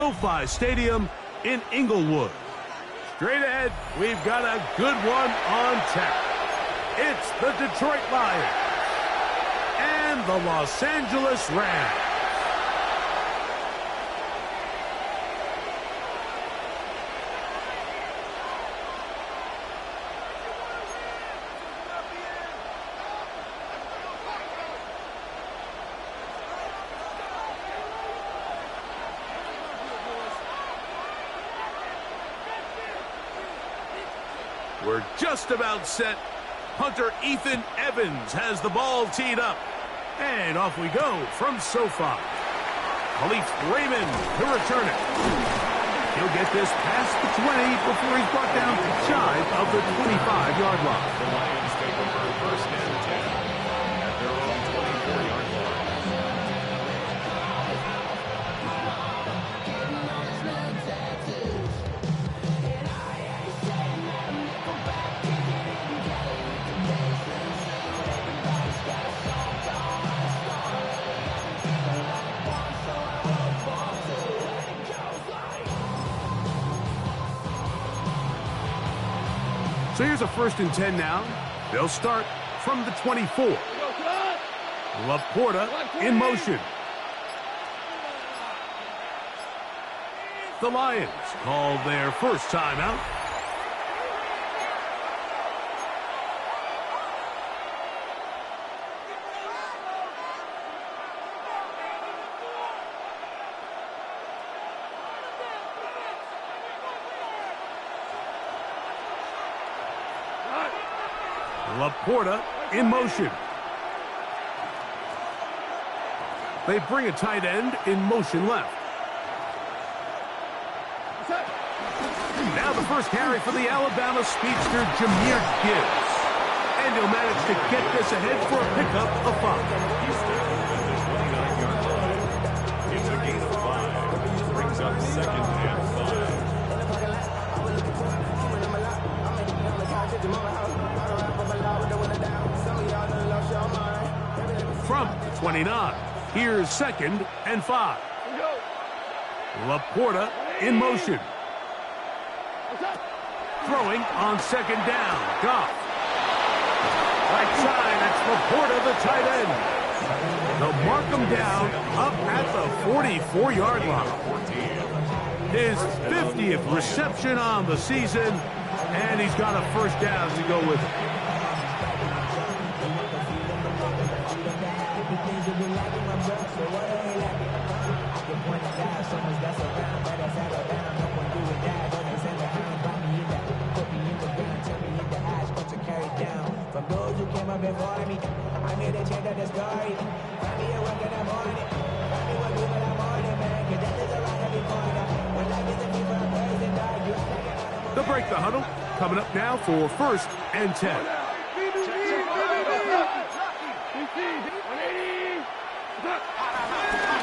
SoFi Stadium in Inglewood. Straight ahead, we've got a good one on tap. It's the Detroit Lions and the Los Angeles Rams. We're just about set. Punter Ethan Evans has the ball teed up. And off we go from SoFi. Khalif Raymond to return it. He'll get this past the 20 before he's brought down shy of the 25-yard line. The Lions take over first and 10 at their own 24-yard line. So here's a 1st and 10 now. They'll start from the 24. Laporta in motion. The Lions call their first timeout. Laporta in motion. They bring a tight end in motion left. Now the first carry for the Alabama speedster, Jahmyr Gibbs. And he'll manage to get this ahead for a pickup of 5. It's a gain of 5. Brings up 2nd and 5. From 29, here's 2nd and 5. Laporta in motion. Throwing on 2nd down. Goff. Right side, that's Laporta, the tight end. They'll mark him down up at the 44-yard line. His 50th reception on the season, and he's got a 1st down to go with it. They'll break the huddle. Coming up now for 1st and 10.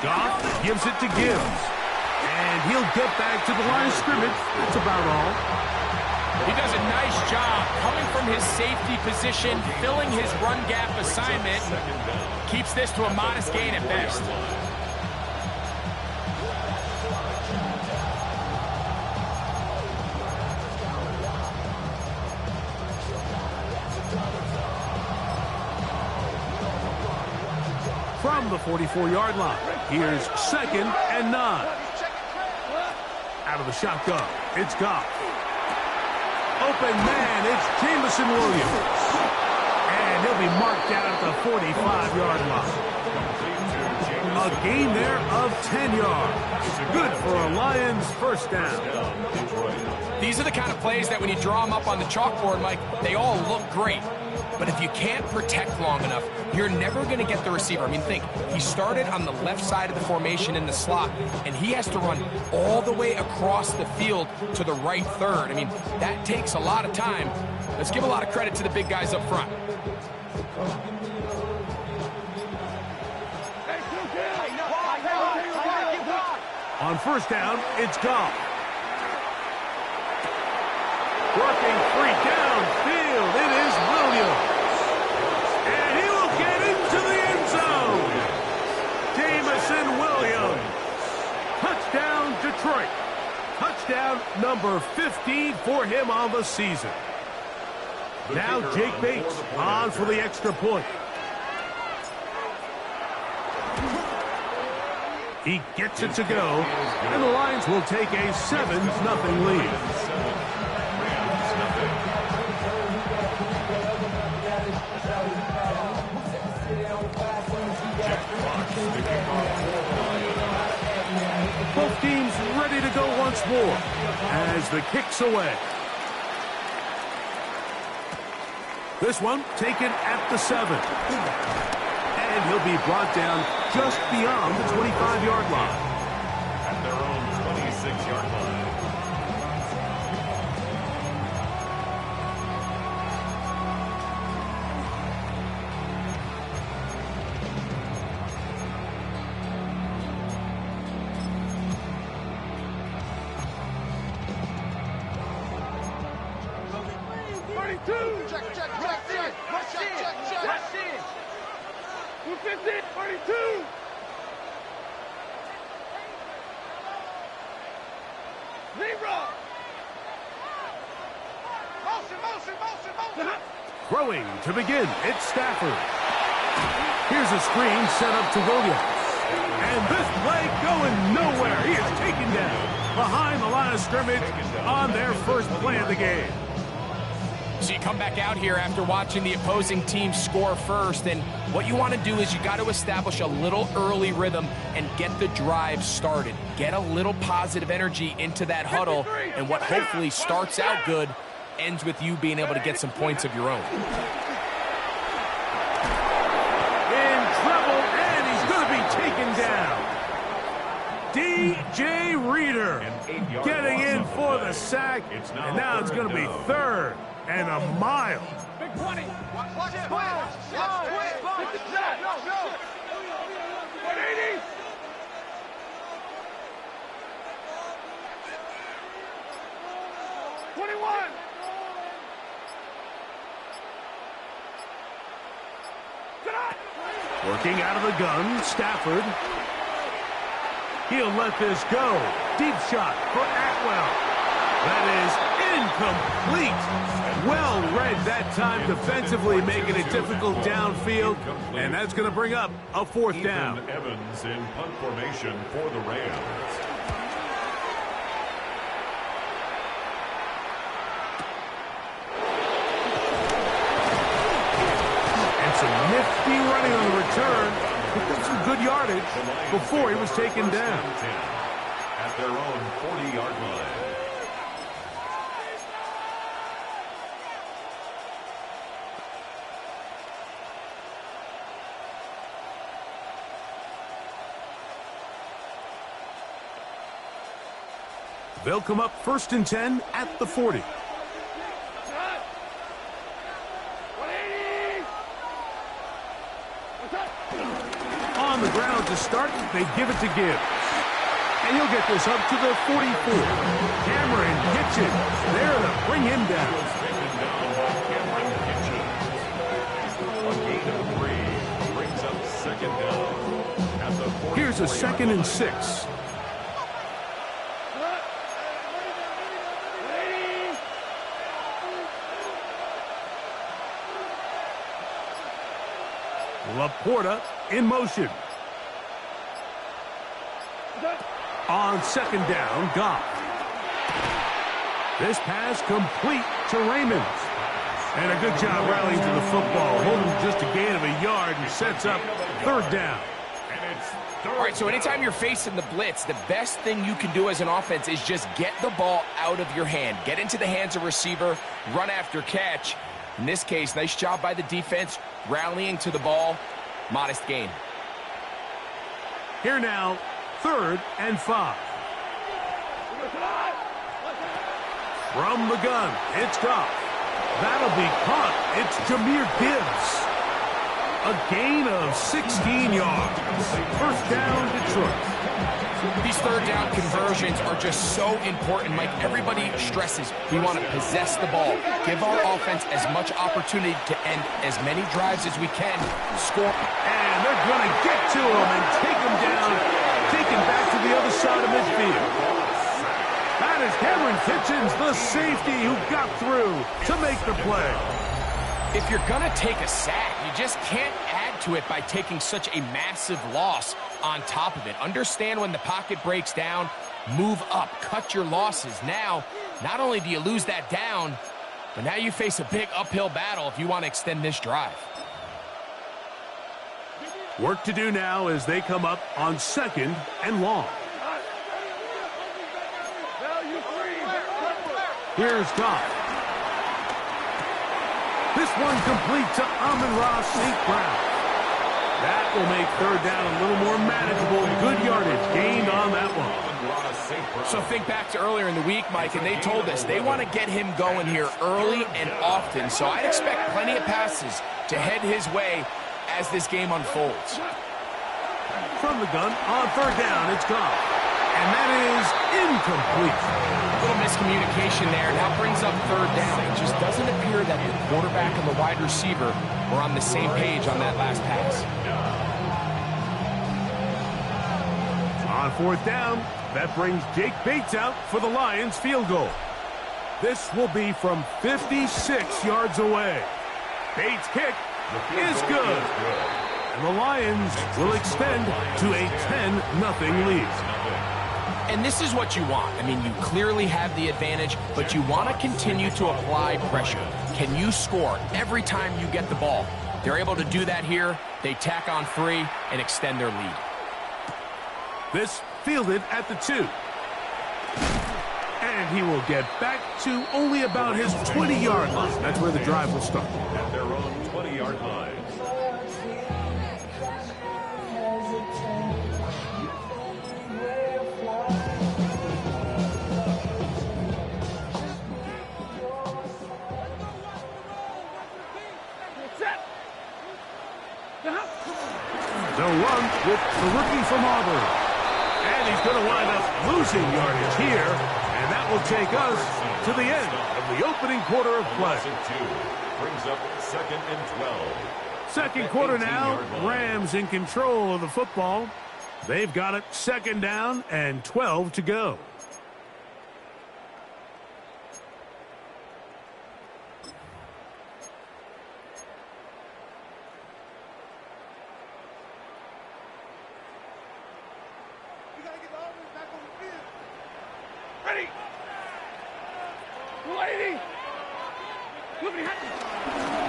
Goff gives it to Gibbs. And he'll get back to the line of scrimmage. That's about all. He does a nice job coming from his safety position, filling his run gap assignment. Keeps this to a modest gain at best. From the 44-yard line, here's 2nd and 9. Out of the shotgun, it's Goff. Open man, it's Jameson Williams. And he'll be marked down at the 45-yard line. A gain there of 10 yards. Good for a Lions 1st down. These are the kind of plays that when you draw them up on the chalkboard, Mike, they all look great. But if you can't protect long enough, you're never going to get the receiver. I mean, think, he started on the left side of the formation in the slot, and he has to run all the way across the field to the right 3rd. I mean, that takes a lot of time. Let's give a lot of credit to the big guys up front. On 1st down, it's Goff. Working free downfield, it is Williams. And he will get into the end zone. Jameson Williams. Touchdown, Detroit. Detroit. Touchdown number 15 for him on the season. Now Jake Bates on for the extra point. He gets it to go, and the Lions will take a 7-0 lead. Both teams ready to go once more as the kick's away. This one taken at the 7. And he'll be brought down just beyond the 25-yard line. At their own 26-yard line. Throwing to begin, it's Stafford. Here's a screen set up to Williams. And this play going nowhere. He is taken down behind the line of scrimmage on their first play of the game. So you come back out here after watching the opposing team score first, and what you want to do is you got to establish a little early rhythm and get the drive started. Get a little positive energy into that huddle, and what hopefully starts out good ends with you being able to get some points of your own. In trouble, and he's going to be taken down. DJ Reader getting in for the sack, and now it's going to be 3rd and a mile. Big 20. Watch it. 180. Working out of the gun, Stafford. He'll let this go. Deep shot for Atwell. That is incomplete. Well read that time defensively, making it difficult downfield. And that's going to bring up a 4th down. Evans in punt formation for the Rams. Some nifty running on the return. He got some good yardage before he was taken down. At their own 40-yard line. They'll come up 1st and 10 at the 40. On the ground to start, they give it to Gibbs. And he'll get this up to the 44. Cameron Kitchen there to bring him down. Taken down by Cameron Kitchen. A gain of 3 brings up 2nd down. At the 40. Here's a 2nd and 6. Laporta in motion. On 2nd down, Goff. This pass complete to Raymond. And a good job rallying to the football. Holding just a gain of a yard and sets up 3rd down. All right, so anytime you're facing the blitz, the best thing you can do as an offense is just get the ball out of your hand. Get into the hands of receiver, run after catch. In this case, nice job by the defense, rallying to the ball. Modest gain. Here now, 3rd and 5. From the gun, it's Goff. That'll be caught. It's Jahmyr Gibbs. A gain of 16 yards. 1st down, Detroit. These 3rd down conversions are just so important, Mike. Everybody stresses we want to possess the ball. Give our offense as much opportunity to end as many drives as we can. Score. And they're going to get to him and take him down. Take him back to the other side of midfield. Cameron Kitchens, the safety who got through to make the play. If you're going to take a sack, you just can't add to it by taking such a massive loss on top of it. Understand when the pocket breaks down, move up, cut your losses. Now, not only do you lose that down, but now you face a big uphill battle if you want to extend this drive. Work to do now as they come up on 2nd and long. Here's Goff. This one complete to Amon-Ra St. Brown. That will make 3rd down a little more manageable. Good yardage gained on that one. So think back to earlier in the week, Mike, and they told us they want to get him going here early and often. So I'd expect plenty of passes to head his way as this game unfolds. From the gun on 3rd down, it's Goff. And that is incomplete. A little miscommunication there. Now brings up 3rd down. It just doesn't appear that the quarterback and the wide receiver were on the same page on that last pass. On 4th down, that brings Jake Bates out for the Lions field goal. This will be from 56 yards away. Bates' kick is good. And the Lions will extend to a 10-0 lead. And this is what you want. I mean, you clearly have the advantage, but you want to continue to apply pressure. Can you score every time you get the ball? They're able to do that here. They tack on 3 and extend their lead. This fielded at the 2. And he will get back to only about his 20-yard line. That's where the drive will start. At their own 20-yard line. The run with the rookie from Auburn. And he's going to wind up losing yardage here. And that will take us to the end of the opening quarter of play. Brings up 2nd and 12. Second quarter now. Rams in control of the football. They've got it 2nd down and 12 to go.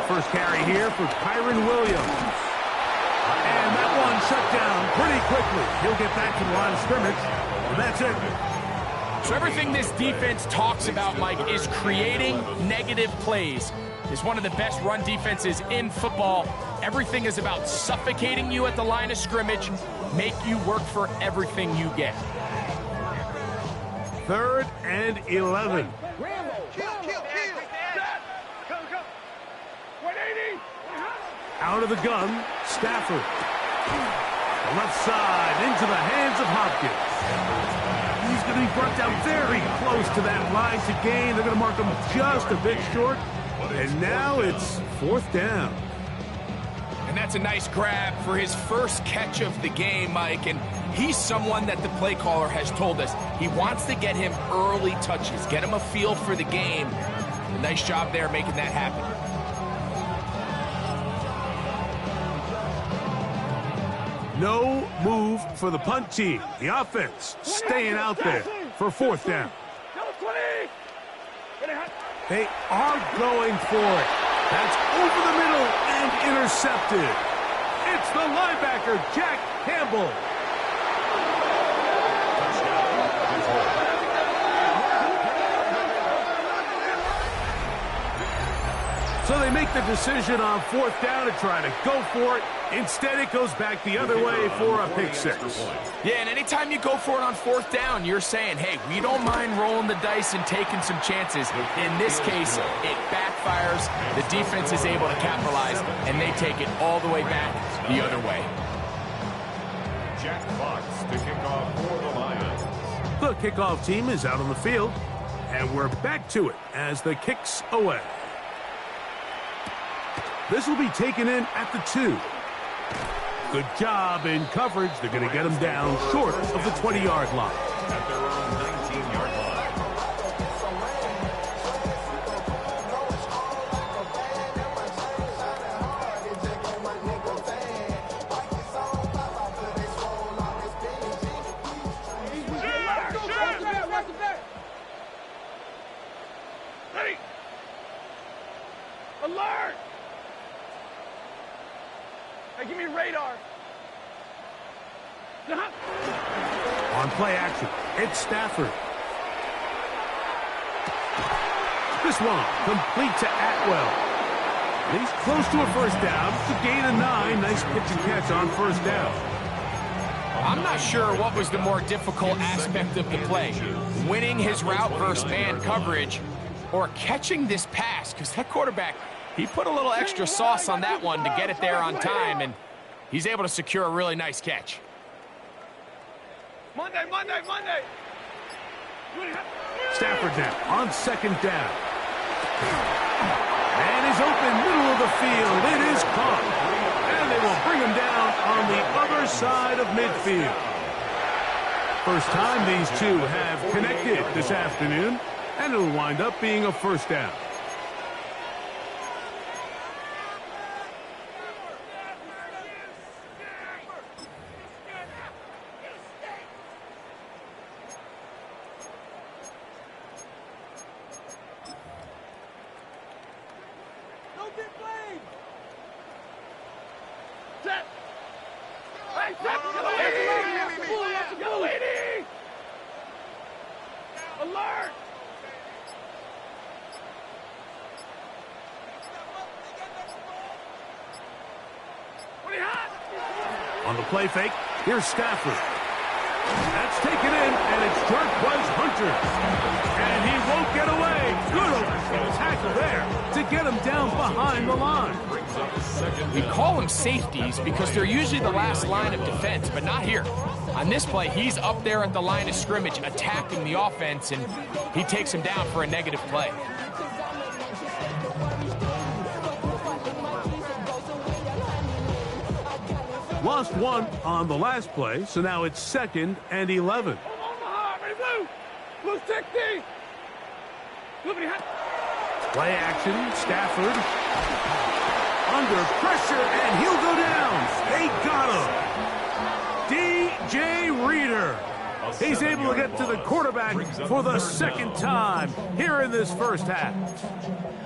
First carry here for Kyron Williams. And that one shut down pretty quickly. He'll get back to the line of scrimmage. And that's it. So everything this defense talks about, Mike, is creating negative plays. It's one of the best run defenses in football. Everything is about suffocating you at the line of scrimmage, make you work for everything you get. 3rd and 11. Out of the gun, Stafford. The left side into the hands of Hopkins. He's going to be brought down very close to that line to gain. They're going to mark him just a bit short. And now it's 4th down. And that's a nice grab for his first catch of the game, Mike. And he's someone that the play caller has told us he wants to get him early touches, get him a feel for the game. Nice job there making that happen. No move for the punt team. The offense staying out there for 4th down. They are going for it. That's over the middle and intercepted. It's the linebacker, Jack Campbell. So they make the decision on 4th down to try to go for it. Instead, it goes back the other way for a pick 6. Yeah, and anytime you go for it on 4th down, you're saying, hey, we don't mind rolling the dice and taking some chances. In this case, it backfires. The defense is able to capitalize, and they take it all the way back the other way. Jack Fox to kick off for the Lions. The kickoff team is out on the field, and we're back to it as the kick's away. This will be taken in at the 2. Good job in coverage. They're going to get him down short of the 20-yard line. At their own 19-yard line. Hey, give me radar. On play action, it's Stafford. This one complete to Atwell. He's close to a first down. It's a gain of 9. Nice pitch and catch on first down. I'm not sure what was the more difficult aspect of the play, winning his route versus man coverage or catching this pass, because that quarterback, he put a little extra sauce on that one to get it there on time, and he's able to secure a really nice catch. Monday. Stafford now on second down. And he's open middle of the field. It is caught. And they will bring him down on the other side of midfield. First time these two have connected this afternoon, and it'll wind up being a first down. Alert! On the play fake, here's Stafford. That's taken in, and it's Jarquez Hunter. And he won't get away. Good overhead tackle there to get him down behind the line. We call them safeties because they're usually the last line of defense, but not here. On this play, he's up there at the line of scrimmage attacking the offense, and he takes him down for a negative play. Lost one on the last play, so now it's 2nd and 11. Omaha, ready, blue! Blue 60! Play action, Stafford. Under pressure, and he'll go down. They got him. DJ Reader. He's able to get to the quarterback for the second time here in this first half.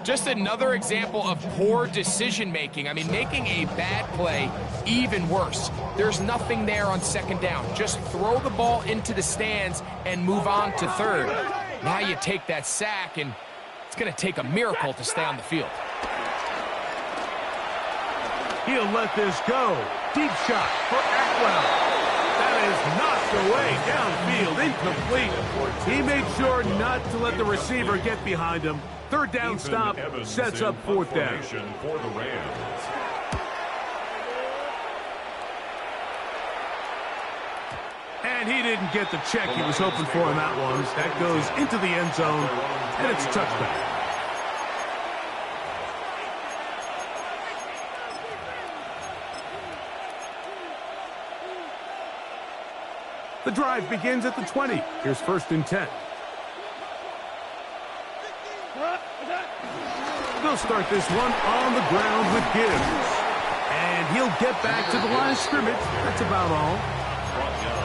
Just another example of poor decision-making. I mean, making a bad play even worse. There's nothing there on second down. Just throw the ball into the stands and move on to third. Now you take that sack, and it's going to take a miracle to stay on the field. He'll let this go. Deep shot for Atwell. That is knocked away downfield, incomplete. He made sure not to let the receiver get behind him. Third down stop sets up fourth down. For the Rams. And he didn't get the check he was hoping for on that one. That goes into the end zone, and it's a touchdown. The drive begins at the 20. Here's 1st and 10. They'll start this one on the ground with Gibbs. And he'll get back to the line of scrimmage. That's about all.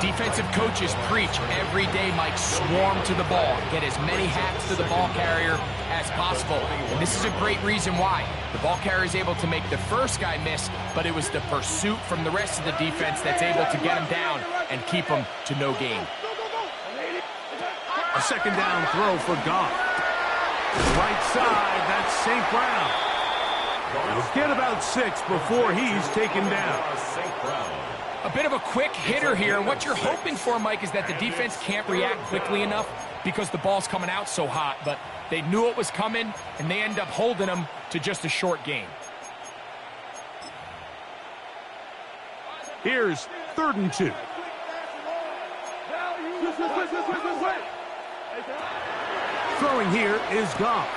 Defensive coaches preach every day, Mike, swarm to the ball. Get as many hats to the ball carrier as possible. And this is a great reason why. The ball carrier is able to make the first guy miss, but it was the pursuit from the rest of the defense that's able to get him down and keep him to no gain. A second down throw for Goff. Right side, that's St. Brown. He'll get about 6 before he's taken down. A bit of a quick hitter here, and what you're hoping for, Mike, is that the defense can't react quickly enough because the ball's coming out so hot, but they knew it was coming, and they end up holding them to just a short gain. Here's 3rd and 2. Throwing here is Goff.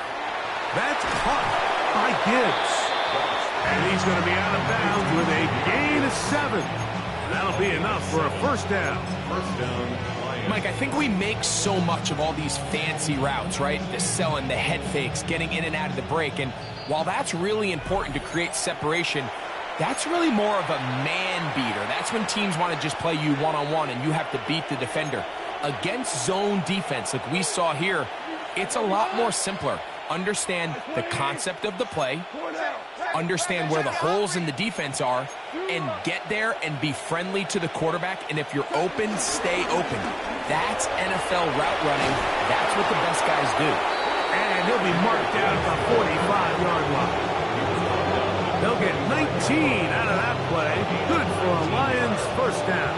That's caught by Gibbs. And he's going to be out of bounds with a gain of 7. That'll be enough for a first down. First down. Mike, I think we make so much of all these fancy routes, right? The selling, the head fakes, getting in and out of the break. And while that's really important to create separation, that's really more of a man beater. That's when teams want to just play you one-on-one and you have to beat the defender. Against zone defense, like we saw here, it's a lot more simpler. Understand the concept of the play, understand where the holes in the defense are, and get there and be friendly to the quarterback. And if you're open, stay open. That's NFL route running. That's what the best guys do. And he'll be marked down at the 45-yard line. They'll get 19 out of that play. Good for a Lions first down.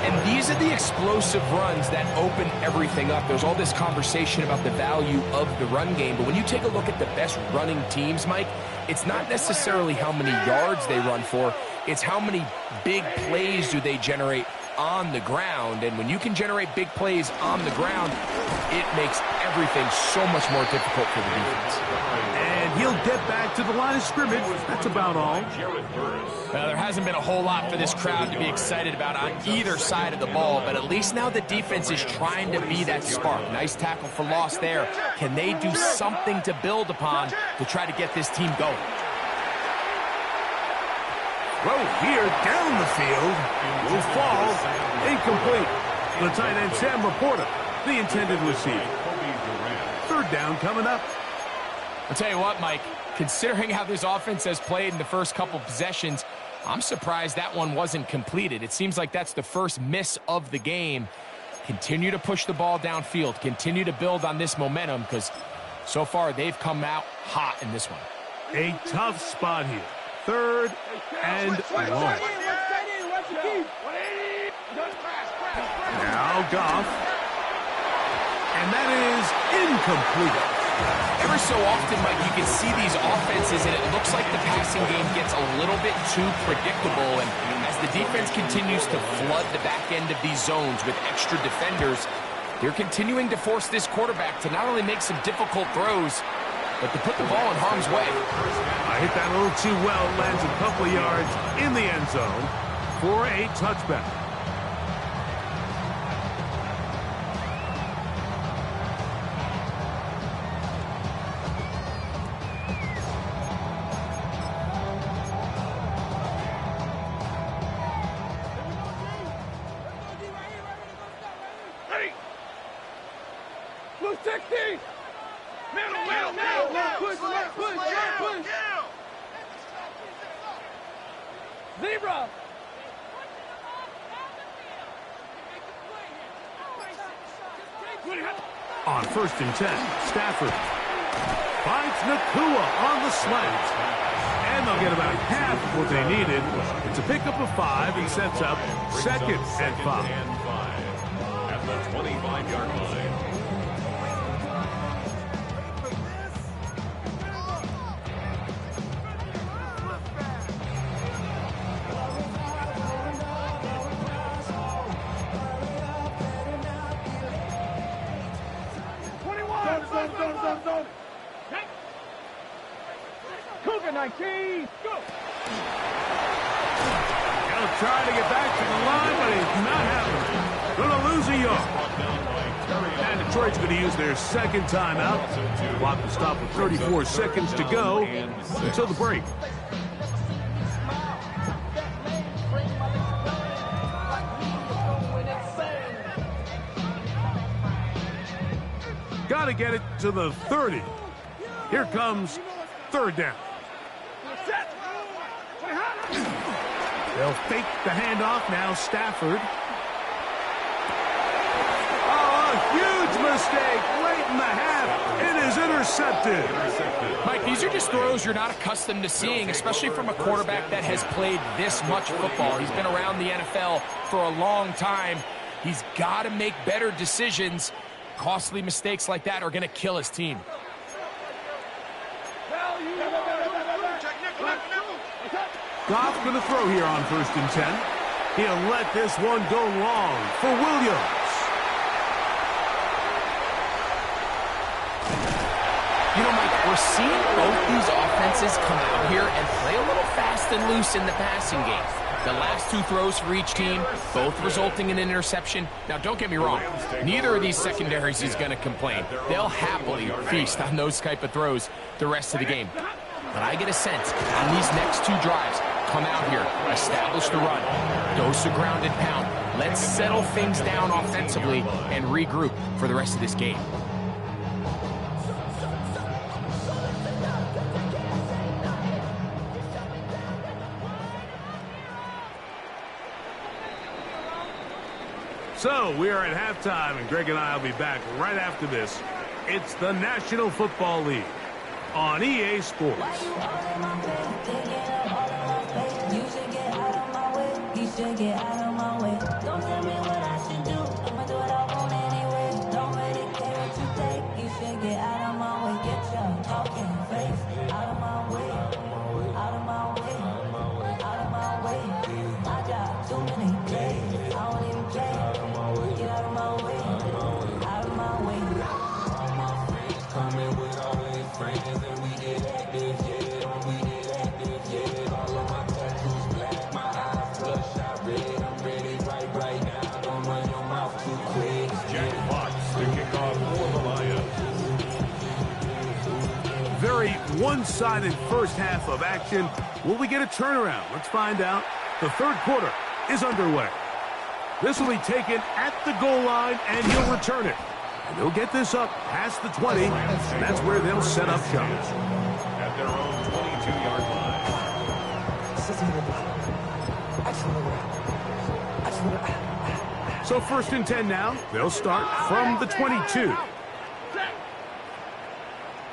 And these are the explosive runs that open everything up. There's all this conversation about the value of the run game, but when you take a look at the best running teams, Mike, it's not necessarily how many yards they run for, it's how many big plays do they generate on the ground. And when you can generate big plays on the ground, it makes everything so much more difficult for the defense. And he'll get back to the line of scrimmage. That's about all. Well, there hasn't been a whole lot for this crowd to be excited about on either side of the ball, but at least now the defense is trying to be that spark. Nice tackle for loss there. Can they do something to build upon to try to get this team going? Throw here down the field. Will fall. Incomplete. The tight end, Sam Laporta, the intended receiver. Third down coming up. I'll tell you what, Mike, considering how this offense has played in the first couple possessions, I'm surprised that one wasn't completed. It seems like that's the first miss of the game. Continue to push the ball downfield. Continue to build on this momentum because so far they've come out hot in this one. A tough spot here. Third and long. Now Goff. And that is incomplete. Every so often, Mike, you can see these offenses, and it looks like the passing game gets a little bit too predictable. And as the defense continues to flood the back end of these zones with extra defenders, they're continuing to force this quarterback to not only make some difficult throws, but to put the ball in harm's way. I hit that a little too well. Lands a couple of yards in the end zone for a touchback. Blue 60! Push! Zebra! On 1st and 10, Stafford finds Nakua on the slant. And they'll get about half of what they needed. It's a pickup of 5 and sets up 2nd and 5. At the 25-yard line. Zone. Cougar 19, go! He'll try to get back to the line, but it's not happening. Going to lose a yard. And Detroit's going to use their second timeout. Clock will stop with 34 seconds to go until the break. Got to get it to the 30. Here comes 3rd down. They'll fake the handoff now. Stafford. Oh, a huge mistake late in the half. It is intercepted. Mike, these are just throws you're not accustomed to seeing, especially from a quarterback that has played this much football. He's been around the NFL for a long time. He's got to make better decisions. Costly mistakes like that are going to kill his team. Goff going to throw here on 1st and 10. He'll let this one go long for Williams. You know, Mike, we're seeing both these offenses come out here and play a little fast and loose in the passing game. The last 2 throws for each team, both resulting in an interception. Now, don't get me wrong. Neither of these secondaries is going to complain. They'll happily feast on those type of throws the rest of the game. But I get a sense on these next 2 drives, come out here, establish the run, dose a grounded pound. Let's settle things down offensively and regroup for the rest of this game. So we are at halftime, and Greg and I will be back right after this. It's the National Football League on EA Sports. You should get out of my way. You should get out of my way. Don't tell me what I should do. I'ma do what I want anyway. Don't really care what you think. You should get out of my way. Get your talking face out of my way. Out of my way. Out of my way. My job, too many days. I don't even play. Get out of my way. Out of my way. All my friends coming with all their friends, and we get active, yeah. We get active, yeah. All of my tattoos black, my eyes bloodshot red. I'm ready right now. Don't run your mouth too quick. Jack Fox to kick off for the Lions. Very one-sided first half of action. Will we get a turnaround? Let's find out. The third quarter is underway. This will be taken at the goal line, and he'll return it. And he'll get this up past the 20, and that's where they'll set up shop. At their own 22-yard line. So first and 10 now. They'll start from the 22.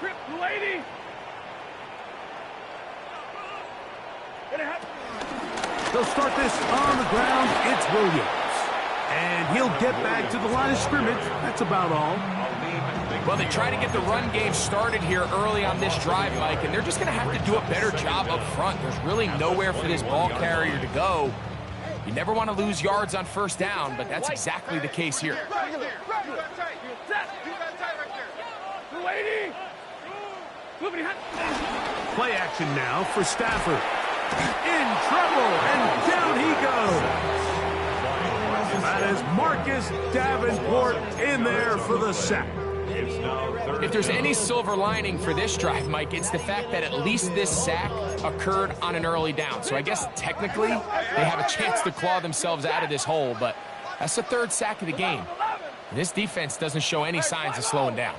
Trip, lady. They'll start this on the ground. It's Williams. And he'll get back to the line of scrimmage. That's about all. Well, they try to get the run game started here early on this drive, Mike, and they're just going to have to do a better job up front. There's really nowhere for this ball carrier to go. You never want to lose yards on first down, but that's exactly the case here. Play action now for Stafford. In trouble, and down he goes. That is Marcus Davenport in there for the sack. If there's any silver lining for this drive, Mike, it's the fact that at least this sack occurred on an early down. So I guess technically they have a chance to claw themselves out of this hole, but that's the third sack of the game. And this defense doesn't show any signs of slowing down.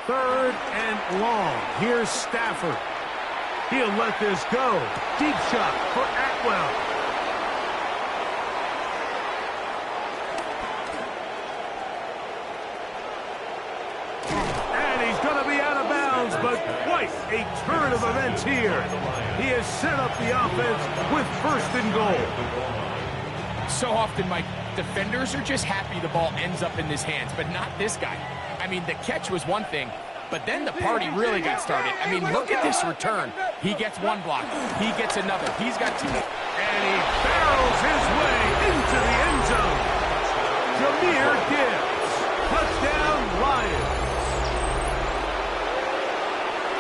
Third and long. Here's Stafford. He'll let this go. Deep shot for Atwell. And he's going to be out of bounds, but quite a turn of events here. He has set up the offense with first and goal. So often, Mike, defenders are just happy the ball ends up in his hands, but not this guy. I mean, the catch was one thing, but then the party really got started. I mean, look at this return. He gets one block. He gets another. He's got two. And he barrels his way into the end zone. Jahmyr Gibbs. Touchdown, Lions.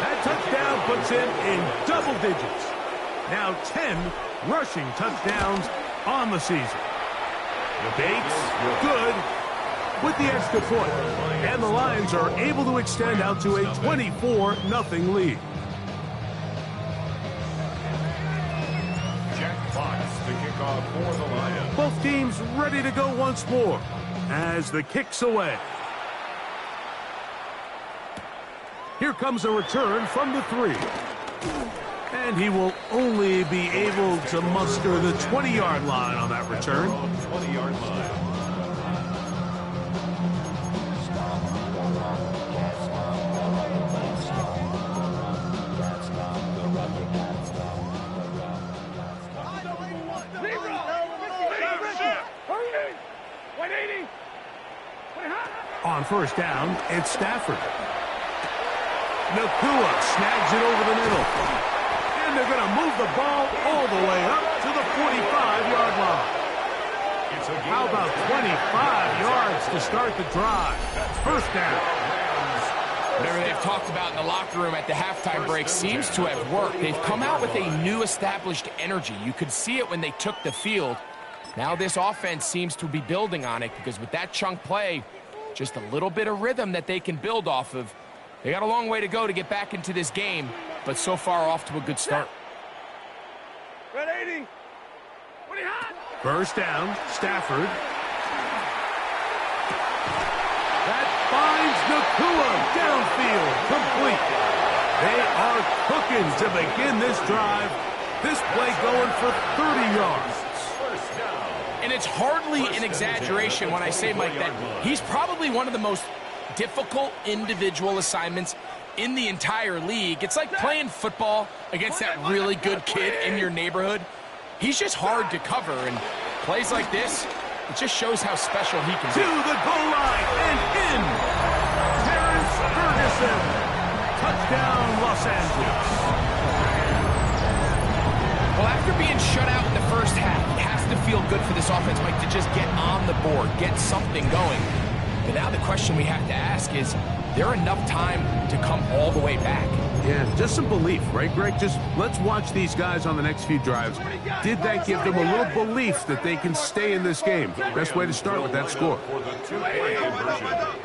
That touchdown puts him in double digits. Now 10 rushing touchdowns on the season. The Bates, good with the extra point. And the Lions are able to extend out to a 24-0 lead. Jack Fox to kick off for the Lions. Both teams ready to go once more as the kick's away. Here comes a return from the 3. And he will only be able to muster the 20-yard line on that return. 20-yard line. On first down, it's Stafford. Nakua snags it over the middle. And they're going to move the ball all the way up to the 45-yard line. How about 25 yards to start the drive? First down. Whatever they've talked about in the locker room at the halftime break seems to have worked. They've come out with a new established energy. You could see it when they took the field. Now this offense seems to be building on it because with that chunk play, just a little bit of rhythm that they can build off of. They got a long way to go to get back into this game, but so far off to a good start. Red 80. First down, Stafford. That finds Nakua downfield, complete. They are cooking to begin this drive, This play going for 30 yards. And it's hardly an exaggeration when I say, Mike, that he's probably one of the most difficult individual assignments in the entire league. It's like playing football against that really good kid in your neighborhood. He's just hard to cover, and plays like this, it just shows how special he can be. To the goal line and in. Terrence Ferguson. Touchdown, Los Angeles. Well, after being shut out in the first half, it has to feel good for this offense, Mike, to just get on the board, get something going. But now the question we have to ask is there enough time to come all the way back? Yeah, just some belief, right, Greg? Just let's watch these guys on the next few drives. Did that give them a little belief that they can stay in this game? Best way to start with that score. For the two-play conversion.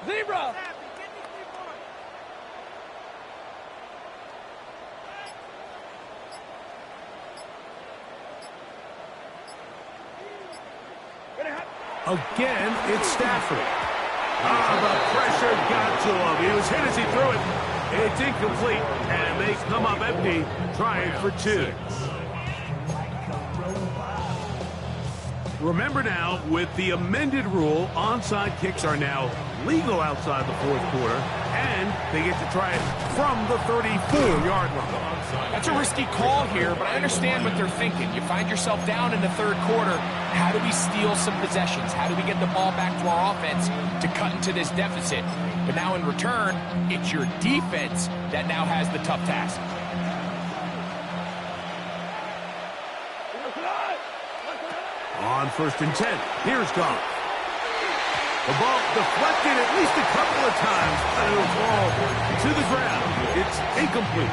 Zebra! Again, it's Stafford. The pressure got to him. He was hit as he threw it. It's incomplete, and they come up empty, trying for 2. Remember now, with the amended rule, onside kicks are now legal outside the fourth quarter, and they get to try it from the 34-yard line. That's a risky call here, but I understand what they're thinking. You find yourself down in the third quarter. How do we steal some possessions? How do we get the ball back to our offense to cut into this deficit? But now in return, it's your defense that now has the tough task. On 1st and 10, here's Goff. The ball deflected at least a couple of times, but it'll fall to the ground. It's incomplete.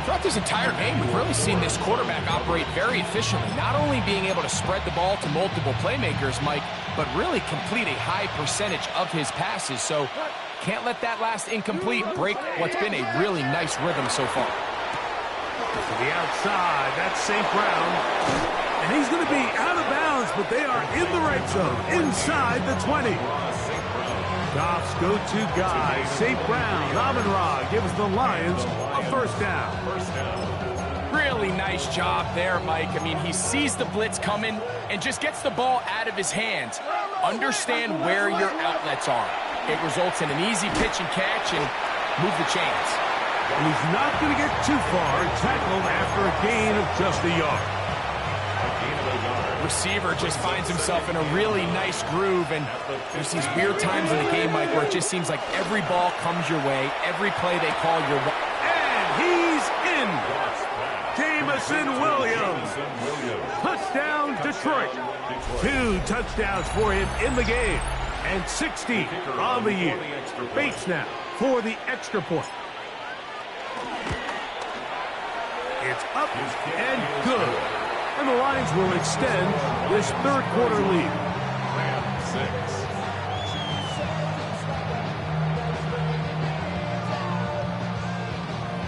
Throughout this entire game, we've really seen this quarterback operate very efficiently, not only being able to spread the ball to multiple playmakers, Mike, but really complete a high percentage of his passes. So can't let that last incomplete break what's been a really nice rhythm so far. To the outside, that's St. Brown. And he's going to be out of bounds, but they are in the right zone, inside the 20. Goff's go-to guy, St. Brown, Amon-Ra gives the Lions a first down. Really nice job there, Mike. I mean, he sees the blitz coming and just gets the ball out of his hands. Understand where your outlets are. It results in an easy pitch and catch and move the chains. And he's not going to get too far, tackled after a gain of just a yard. Receiver just finds himself in a really nice groove, and there's these weird times in the game, Mike, where it just seems like every ball comes your way, every play they call your way. And he's in. Jamison Williams. Touchdown, Detroit. 2 touchdowns for him in the game, and 60 on the year. Bates now for the extra point. It's up and good. And the Lions will extend this third quarter lead.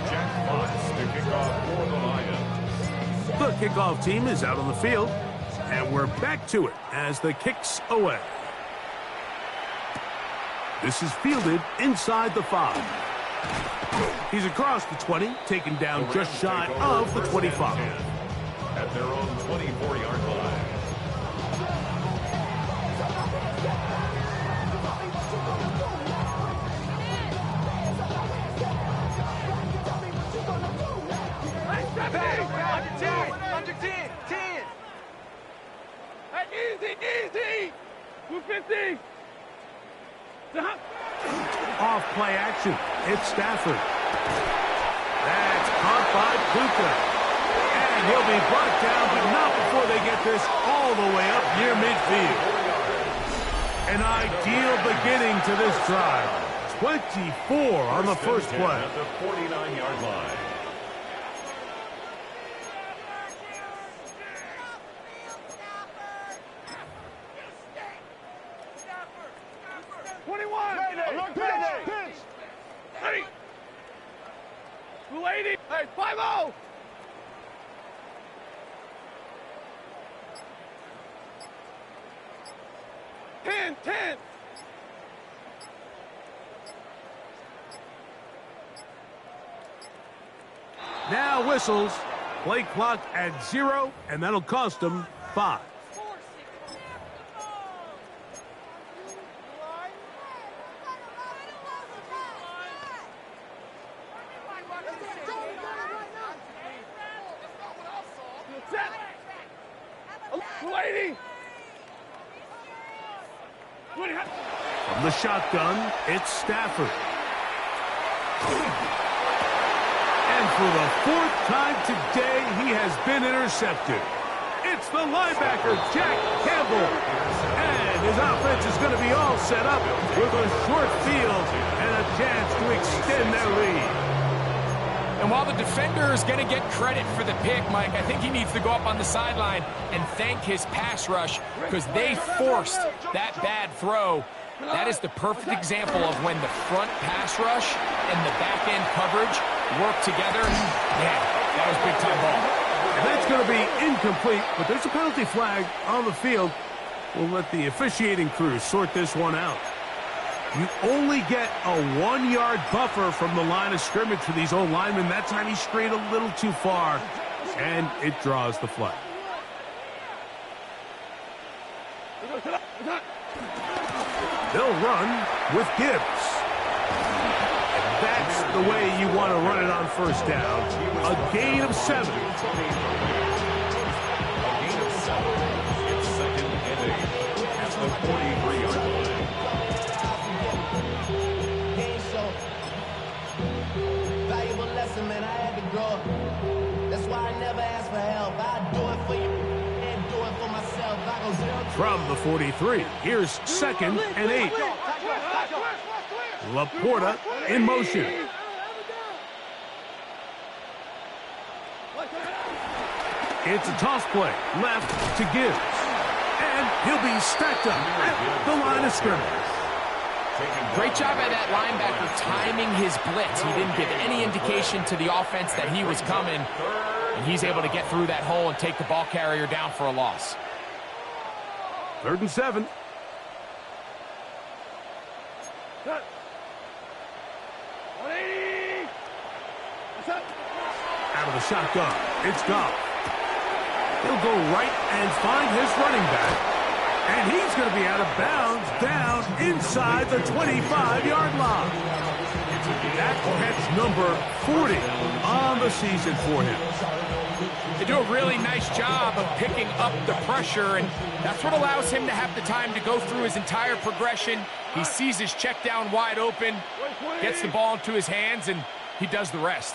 Jack Fox to kick off for the Lions. The kickoff team is out on the field, and we're back to it as the kick's away. This is fielded inside the 5. He's across the 20, taken down just shy of the 25. At their own 24-yard line. Under 10. Hey, easy. 250. Off play action. It's Stafford. That's caught by Puka. And he'll be brought down, but not before they get this all the way up near midfield. An ideal beginning to this drive. 24 on the first play. At the 49-yard line. Hey, 5-0. 10. Now whistles. Play clock at 0, and that'll cost them 5. Lady! From the shotgun, it's Stafford. And for the 4th time today, he has been intercepted. It's the linebacker, Jack Campbell. And his offense is going to be all set up with a short field and a chance to extend their lead. And while the defender is going to get credit for the pick, Mike, I think he needs to go up on the sideline and thank his pass rush because they forced that bad throw. That is the perfect example of when the front pass rush and the back end coverage work together. Man, that was big-time ball. And that's going to be incomplete, but there's a penalty flag on the field. We'll let the officiating crew sort this one out. You only get a 1-yard buffer from the line of scrimmage for these old linemen. That time he strayed a little too far, and it draws the flag. They'll run with Gibbs. And that's the way you want to run it on first down. A gain of 7. A gain of 7. It's 2nd and 8 at the 43-yard line. Valuable lesson, man. I had to grow up. That's why I never ask for help. I do it for you and do it for myself. I go 0. From the 43, here's 2nd and 8. Laporta in motion. It's a toss play, left to Gibbs. And he'll be stacked up at the line of scrimmage. Great job by that linebacker timing his blitz. He didn't give any indication to the offense that he was coming. And he's able to get through that hole and take the ball carrier down for a loss. 3rd and 7. Out of the shotgun, it's Goff. He'll go right and find his running back. And he's going to be out of bounds down inside the 25-yard line. That's number 40 on the season for him. They do a really nice job of picking up the pressure, and that's what allows him to have the time to go through his entire progression. He sees his check down wide open, gets the ball into his hands, and he does the rest.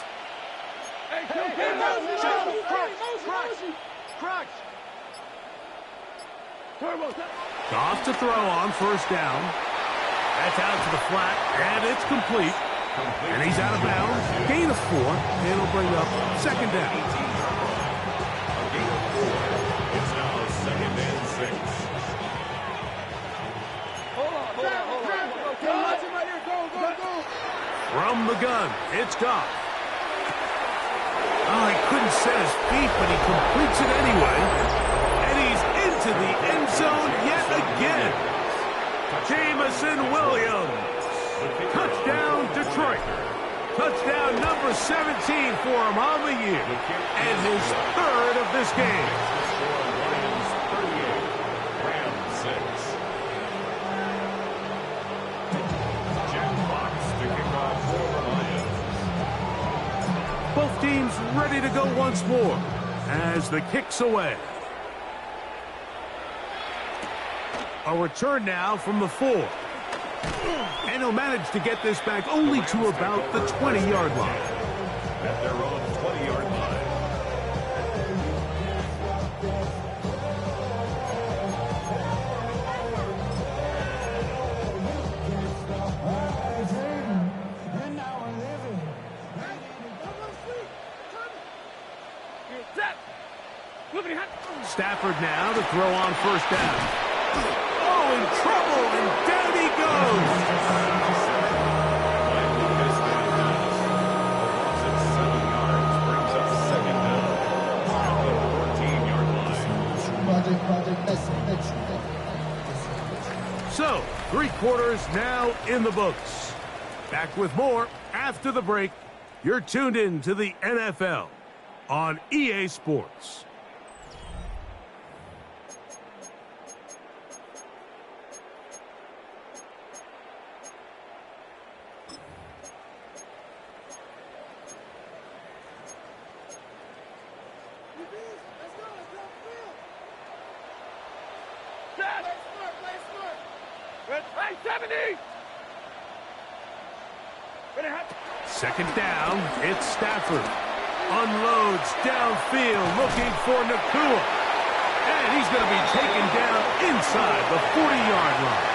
Goff to throw on first down. That's out to the flat, and it's complete. And he's out of bounds. Gain of 4, and it'll bring up 2nd down. A gain of 4. It's now 2nd and 6. From the gun, it's Goff. Oh, he couldn't set his feet, but he completes it anyway. And he's into the end zone yet again. Jameson Williams. Touchdown, Detroit. Touchdown number 17 for him on the year. And his 3rd of this game. Lions 38, Rams 6. Jack Fox to kick off for the Lions. Both teams ready to go once more as the kick's away. A return now from the 4. And he'll manage to get this back only to about the 20-yard line. At their own 20-yard line. Stafford now to throw on first down. Oh, in trouble, and down he goes. So, 3 quarters now in the books. Back with more after the break. You're tuned in to the NFL on EA Sports. Second down, it's Stafford. Unloads downfield, looking for Nakua. And he's going to be taken down inside the 40-yard line.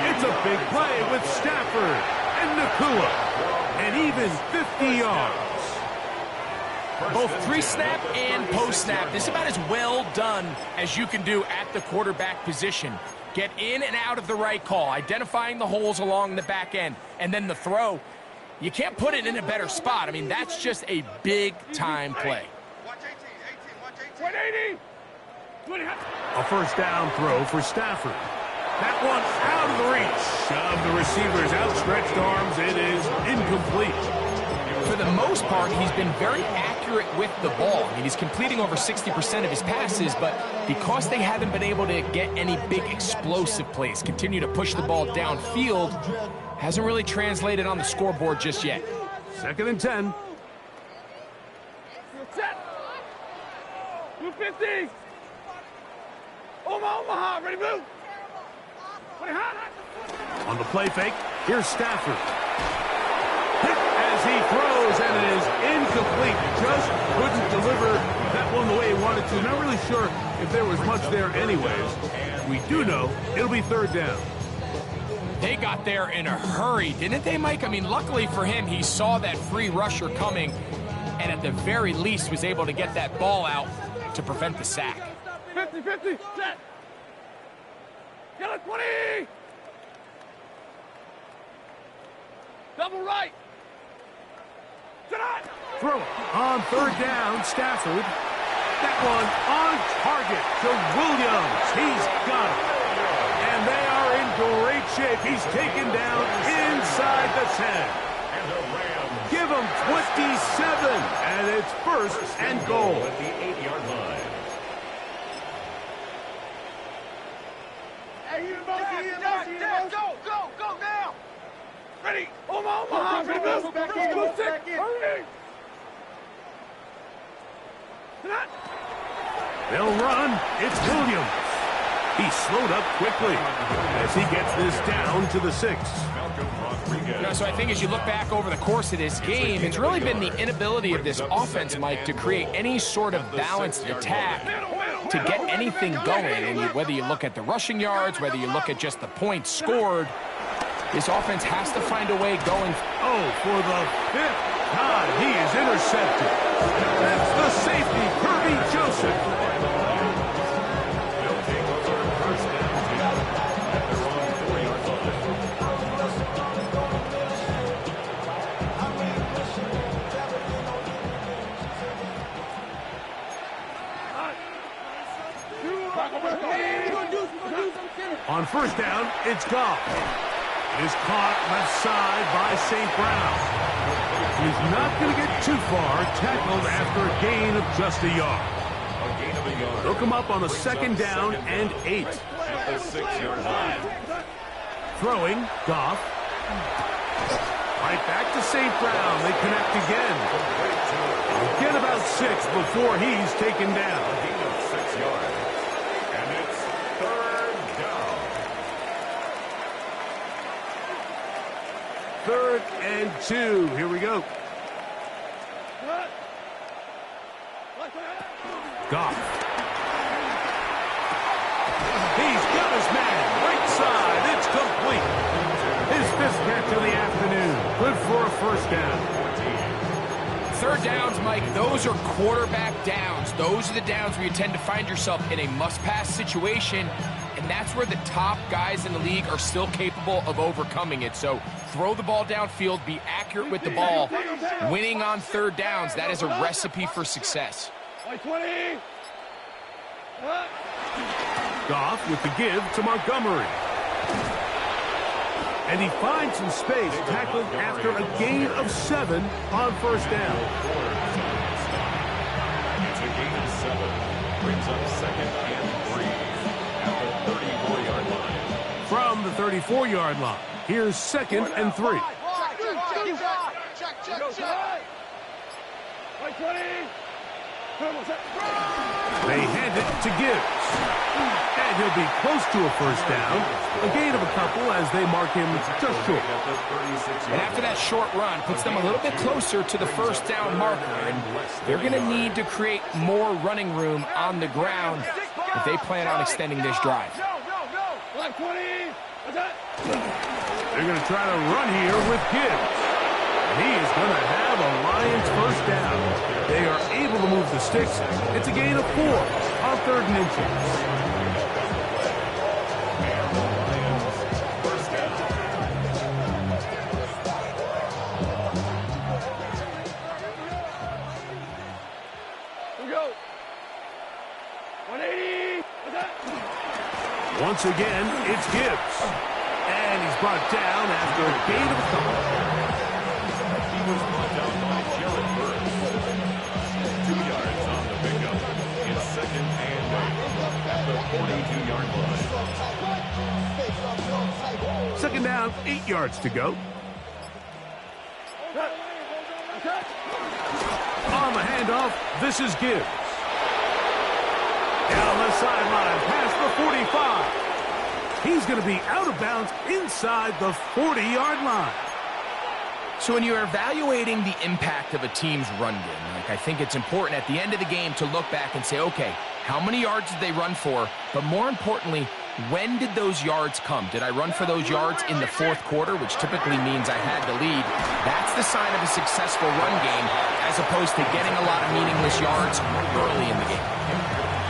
It's a big play with Stafford and Nakua. And even 50 yards. Both pre-snap and post-snap. This is about as well done as you can do at the quarterback position. Get in and out of the right call, identifying the holes along the back end, and then the throw. You can't put it in a better spot. I mean, that's just a big-time play. Watch 18, 180. A first down throw for Stafford. That one out of the reach of the receiver's outstretched arms. It is incomplete. For the most part, he's been very accurate with the ball. I mean, he's completing over 60% of his passes, but because they haven't been able to get any big explosive plays, continue to push the ball downfield, hasn't really translated on the scoreboard just yet. 2nd and 10. Set. 250. Omaha, ready, move. On the play fake, here's Stafford. Hit as he throws, and it is incomplete. Just couldn't deliver that one the way he wanted to. Not really sure if there was much there anyways. We do know it'll be 3rd down. They got there in a hurry, didn't they, Mike? I mean, luckily for him, he saw that free rusher coming, and at the very least was able to get that ball out to prevent the sack. 50-50, set. Kill it, 20. Double right. Tonight. Throw it on 3rd down, Stafford. That one on target to Williams. He's got it. And they are in great shape. He's taken down inside the 10. Give him 27, and it's 1st and goal. At the 8-yard line. Go now. Ready. Omaha, ready, move. Back in. Hurry. Tonight. They'll run. It's Williams. He slowed up quickly as he gets this down to the 6. So I think as you look back over the course of this game, it's really been the inability of this offense, Mike, to create any sort of balanced attack to get anything going. And whether you look at the rushing yards, whether you look at just the points scored, this offense has to find a way going. Oh, for the 5th time, he is intercepted. That's the safety, Kirby Joseph. On 1st down, it's Goff. It is caught left side by St. Brown. He's not going to get too far, tackled after a gain of just a yard. They'll come up on a 2nd down and 8. At the 6-yard line. Throwing, Goff. Right back to St. Brown. They connect again. Get about 6 before he's taken down. A gain of 6 yards. And it's 3rd down. 3rd and 2. Here we go. Goff. He's got his man. Right side. It's complete. His 5th catch of the afternoon. Good for a 1st down. 3rd downs, Mike, those are quarterback downs. Those are the downs where you tend to find yourself in a must-pass situation, and that's where the top guys in the league are still capable of overcoming it. So throw the ball downfield, be accurate with the ball. Winning on 3rd downs, that is a recipe for success. 20. Goff with the give to Montgomery. And he finds some space, tackling after a gain of 7 on first down. It's a gain of 7. Brings up 2nd and 3 at the 34-yard line. From the 34-yard line, here's 2nd and 3. Check. 20. They hand it to Gibbs. And he'll be close to a first down. A gain of a couple as they mark him just short. And after that short run, puts them a little bit closer to the first down marker. And they're going to need to create more running room on the ground if they plan on extending this drive. They're going to try to run here with Gibbs. He is going to have a Lions first down. They are able to move the sticks. It's a gain of 4 on 3rd and inches. Once again, it's Gibbs. And he's brought down after a gain of a couple. He was brought down by Jared Burks. 2 yards on the pickup. It's 2nd and 8 at the 42-yard line. 2nd down, 8 yards to go. On the handoff, this is Gibbs. Down the sideline, past the 45. He's going to be out of bounds inside the 40-yard line. So when you're evaluating the impact of a team's run game, I think it's important at the end of the game to look back and say, okay, how many yards did they run for? But more importantly, when did those yards come? Did I run for those yards in the 4th quarter, which typically means I had the lead? That's the sign of a successful run game, as opposed to getting a lot of meaningless yards early in the game.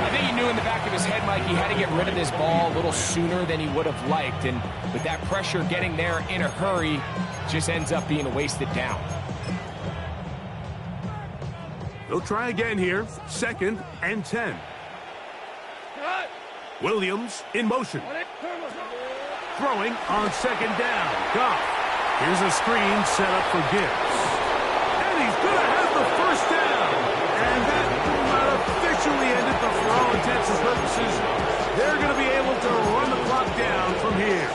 I think he knew in the back of his head, Mike, he had to get rid of this ball a little sooner than he would have liked. And with that pressure getting there in a hurry, just ends up being a wasted down. They'll try again here. 2nd and 10. Williams in motion. Throwing on 2nd down. Goff. Here's a screen set up for Gibbs. And he's going to have the first down. And that officially ended, but for all intents and purposes, they're going to be able to run the clock down from here.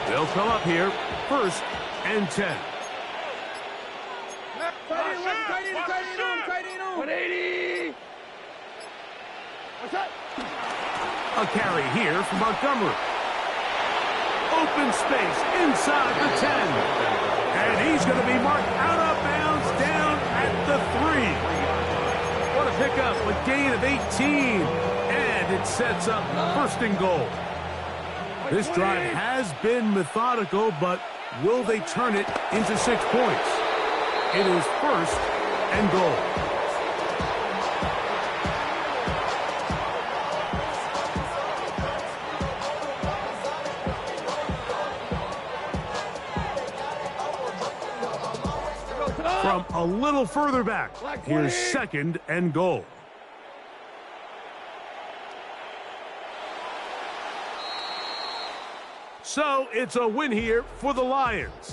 They'll come up here, 1st and 10. 180. What's that? A carry here from Montgomery. Open space inside the 10. And he's going to be marked out of bounds down at the 3. What a pickup, a gain of 18. And it sets up 1st and goal. This drive has been methodical, but will they turn it into 6 points? It is 1st and goal. From a little further back, here's 2nd and goal. So it's a win here for the Lions.